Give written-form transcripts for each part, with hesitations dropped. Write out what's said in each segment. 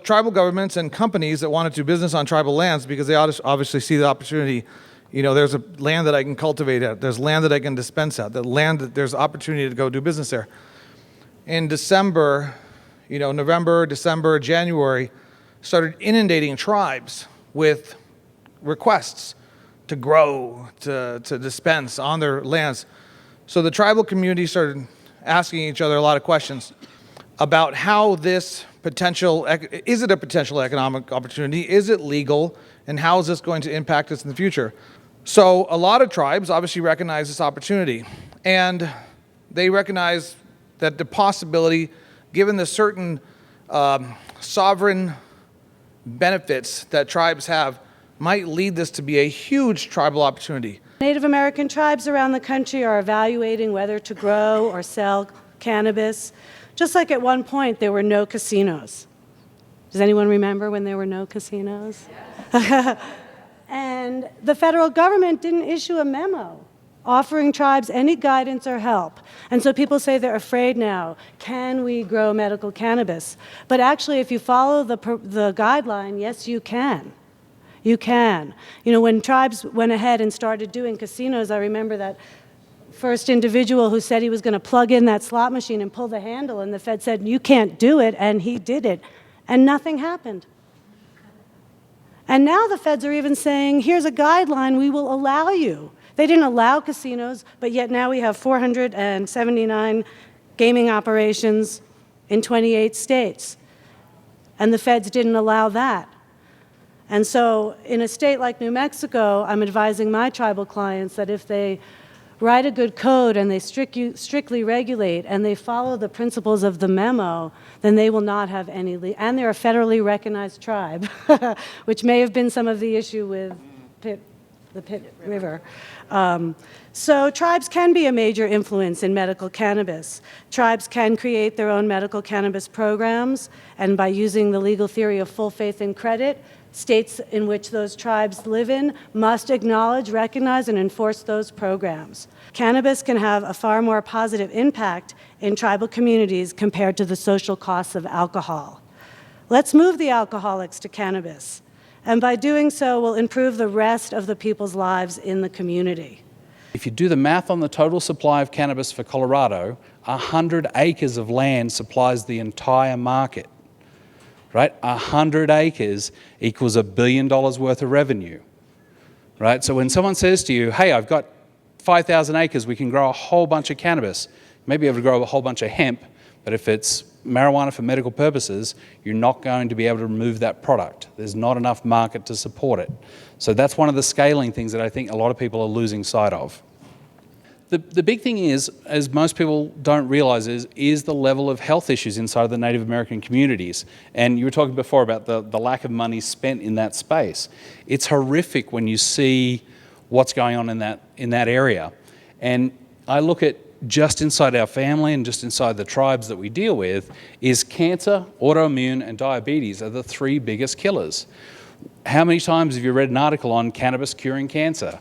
tribal governments and companies that want to do business on tribal lands, because they obviously see the opportunity, there's a land that I can cultivate at, there's land that I can dispense at, there's opportunity to go do business there. In December, November, December, January, started inundating tribes with requests to grow, to dispense on their lands. So the tribal community started asking each other a lot of questions about how this is it a potential economic opportunity? Is it legal? And how is this going to impact us in the future? So a lot of tribes obviously recognize this opportunity, and they recognize that the possibility, given the certain sovereign benefits that tribes have, might lead this to be a huge tribal opportunity. Native American tribes around the country are evaluating whether to grow or sell cannabis. Just like at one point there were no casinos. Does anyone remember when there were no casinos? Yes. And the federal government didn't issue a memo offering tribes any guidance or help. And so people say they're afraid now. Can we grow medical cannabis? But actually, if you follow the guideline, yes, you can. You can. When tribes went ahead and started doing casinos, I remember that first individual who said he was going to plug in that slot machine and pull the handle, and the Fed said, you can't do it, and he did it. And nothing happened. And now the feds are even saying, here's a guideline, we will allow you. They didn't allow casinos, but yet now we have 479 gaming operations in 28 states. And the feds didn't allow that. And so in a state like New Mexico, I'm advising my tribal clients that if they write a good code and they strictly regulate and they follow the principles of the memo, then they will not have any, and they're a federally recognized tribe, which may have been some of the issue with the Pitt River. So tribes can be a major influence in medical cannabis. Tribes can create their own medical cannabis programs, and by using the legal theory of full faith and credit, states in which those tribes live in must acknowledge, recognize, and enforce those programs. Cannabis can have a far more positive impact in tribal communities compared to the social costs of alcohol. Let's move the alcoholics to cannabis, and by doing so, we'll improve the rest of the people's lives in the community. If you do the math on the total supply of cannabis for Colorado, 100 acres of land supplies the entire market. Right? 100 acres equals $1 billion worth of revenue. Right? So when someone says to you, hey, I've got 5,000 acres, we can grow a whole bunch of cannabis, maybe able to grow a whole bunch of hemp, but if it's marijuana for medical purposes, you're not going to be able to remove that product. There's not enough market to support it. So that's one of the scaling things that I think a lot of people are losing sight of. The big thing is, as most people don't realize, is the level of health issues inside of the Native American communities. And you were talking before about the lack of money spent in that space. It's horrific when you see what's going on in that area. And I look at just inside our family and just inside the tribes that we deal with is cancer, autoimmune, and diabetes are the three biggest killers. How many times have you read an article on cannabis curing cancer,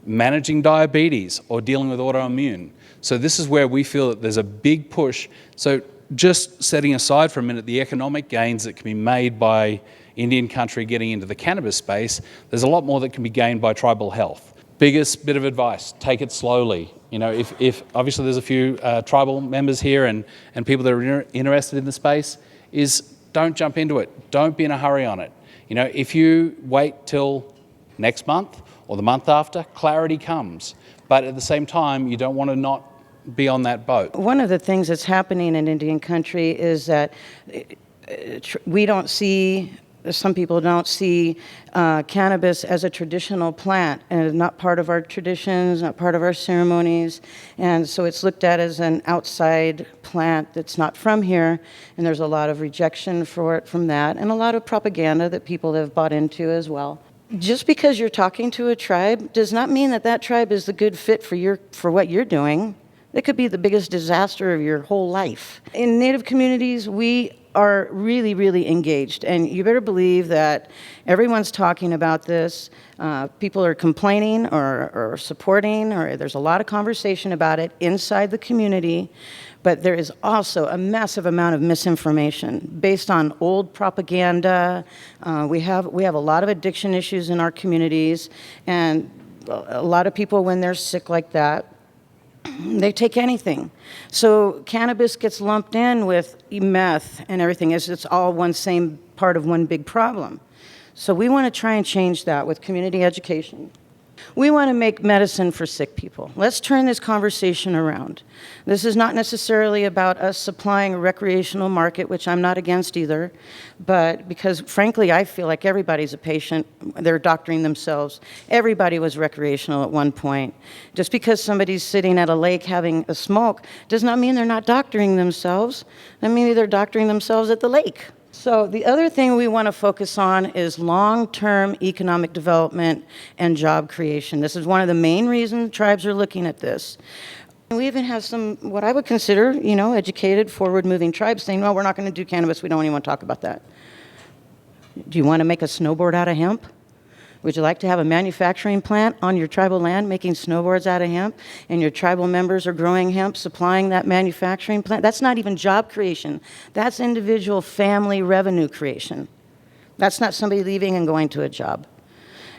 managing diabetes, or dealing with autoimmune? So this is where we feel that there's a big push. So just setting aside for a minute the economic gains that can be made by Indian country getting into the cannabis space, there's a lot more that can be gained by tribal health. Biggest bit of advice, take it slowly. If obviously there's a few tribal members here and people that are interested in the space, is don't jump into it. Don't be in a hurry on it. If you wait till next month or the month after, clarity comes. But at the same time, you don't want to not be on that boat. One of the things that's happening in Indian country is that we don't see, some people don't see cannabis as a traditional plant, and not part of our traditions, not part of our ceremonies. And so it's looked at as an outside plant that's not from here, and there's a lot of rejection for it from that, and a lot of propaganda that people have bought into as well. Just because you're talking to a tribe does not mean that that tribe is the good fit for what you're doing. It could be the biggest disaster of your whole life. In Native communities, we are really, really engaged. And you better believe that everyone's talking about this. People are complaining or supporting, or there's a lot of conversation about it inside the community. But there is also a massive amount of misinformation based on old propaganda. We have a lot of addiction issues in our communities. And a lot of people, when they're sick like that, they take anything. So cannabis gets lumped in with meth and everything. It's all one same part of one big problem. So we want to try and change that with community education. We want to make medicine for sick people. Let's turn this conversation around. This is not necessarily about us supplying a recreational market, which I'm not against either, but because frankly, I feel like everybody's a patient. They're doctoring themselves. Everybody was recreational at one point. Just because somebody's sitting at a lake having a smoke does not mean they're not doctoring themselves. That means they're doctoring themselves at the lake. So the other thing we want to focus on is long-term economic development and job creation. This is one of the main reasons tribes are looking at this. We even have some, what I would consider, educated, forward-moving tribes saying, well, we're not going to do cannabis. We don't even want to talk about that. Do you want to make a snowboard out of hemp? Would you like to have a manufacturing plant on your tribal land making snowboards out of hemp, and your tribal members are growing hemp, supplying that manufacturing plant? That's not even job creation. That's individual family revenue creation. That's not somebody leaving and going to a job.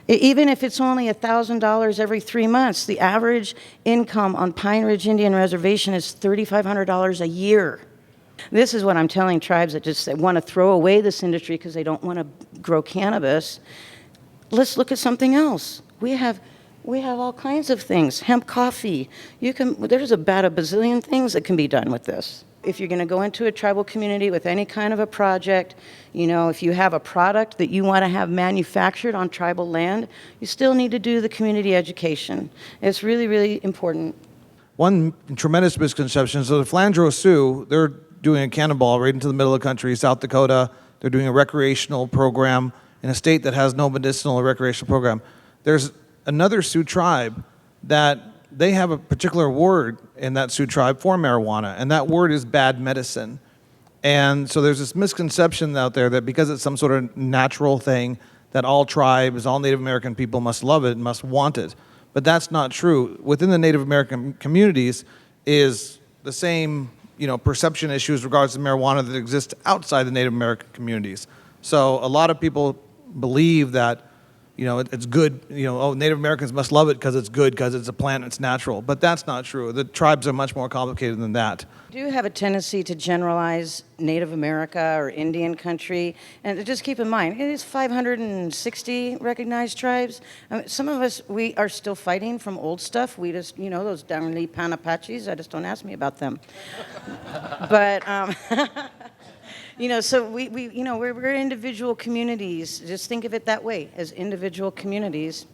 Even if it's only $1,000 every 3 months, the average income on Pine Ridge Indian Reservation is $3,500 a year. This is what I'm telling tribes that just want to throw away this industry because they don't want to grow cannabis. Let's look at something else. We have all kinds of things. Hemp coffee. There's about a bazillion things that can be done with this. If you're going to go into a tribal community with any kind of a project, if you have a product that you want to have manufactured on tribal land, you still need to do the community education. It's really, really important. One tremendous misconception, so the Flandreau Sioux, they're doing a cannonball right into the middle of the country, South Dakota. They're doing a recreational program in a state that has no medicinal or recreational program. There's another Sioux tribe that they have a particular word in that Sioux tribe for marijuana, and that word is bad medicine. And so there's this misconception out there that because it's some sort of natural thing, that all tribes, all Native American people must love it, must want it. But that's not true. Within the Native American communities is the same, perception issues in regards to marijuana that exist outside the Native American communities. So a lot of people believe that, it's good, Native Americans must love it because it's good, because it's a plant, it's natural. But that's not true. The tribes are much more complicated than that. We do have a tendency to generalize Native America or Indian country, and just keep in mind, it is 560 recognized tribes. Some of us, we are still fighting from old stuff. We just, those darnly Panapaches, I just don't ask me about them. But, so we're individual communities. Just think of it that way, as individual communities.